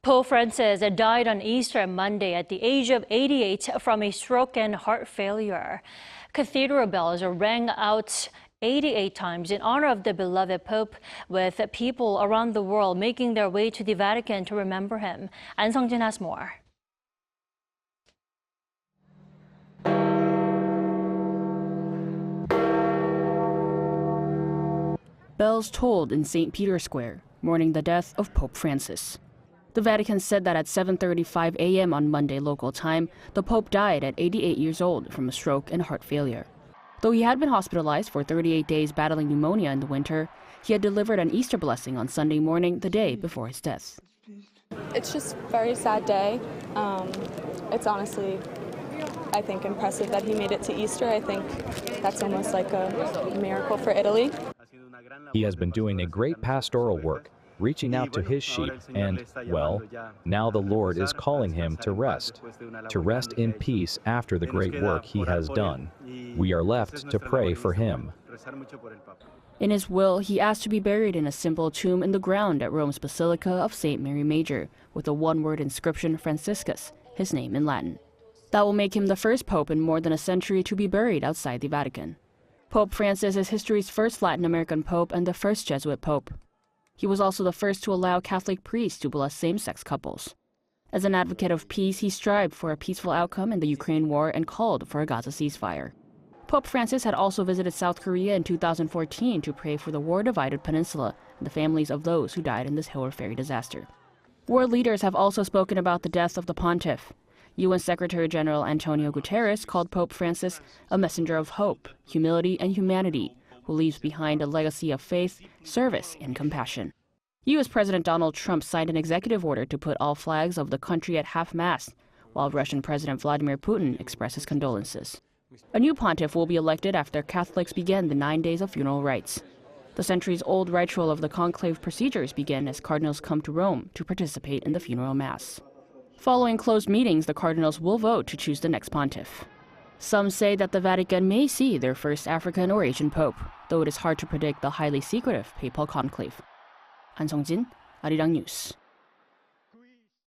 Pope Francis died on Easter Monday at the age of 88 from a stroke and heart failure. Cathedral bells rang out 88 times in honor of the beloved Pope, with people around the world making their way to the Vatican to remember him. Ahn Sung-jin has more. Bells tolled in St. Peter's Square, mourning the death of Pope Francis. The Vatican said that at 7:35 a.m. on Monday local time, the Pope died at 88 years old from a stroke and heart failure. Though he had been hospitalized for 38 days battling pneumonia in the winter, he had delivered an Easter blessing on Sunday morning, the day before his death. It's just a very sad day. It's honestly, I think, impressive that he made it to Easter. I think that's almost like a miracle for Italy. He has been doing a great pastoral work, reaching out to his sheep, and, well, now the Lord is calling him to rest in peace after the great work he has done. We are left to pray for him. In his will, he asked to be buried in a simple tomb in the ground at Rome's Basilica of St. Mary Major, with a one-word inscription Franciscus, his name in Latin. That will make him the first pope in more than a century to be buried outside the Vatican. Pope Francis is history's first Latin American pope and the first Jesuit pope. He was also the first to allow Catholic priests to bless same-sex couples. As an advocate of peace, he strived for a peaceful outcome in the Ukraine war and called for a Gaza ceasefire. Pope Francis had also visited South Korea in 2014 to pray for the war-divided peninsula and the families of those who died in this Hiller ferry disaster. World leaders have also spoken about the death of the pontiff. UN Secretary General Antonio Guterres called Pope Francis a messenger of hope, humility, and humanity, who leaves behind a legacy of faith, service, and compassion. U.S. President Donald Trump signed an executive order to put all flags of the country at half-mast, while Russian President Vladimir Putin expressed his condolences. A new pontiff will be elected after Catholics begin the 9 days of funeral rites. The centuries-old ritual of the conclave procedures begin as cardinals come to Rome to participate in the funeral mass. Following closed meetings, the cardinals will vote to choose the next pontiff. Some say that the Vatican may see their first African or Asian pope, though it is hard to predict the highly secretive papal conclave. Ahn Sung-jin, Arirang News.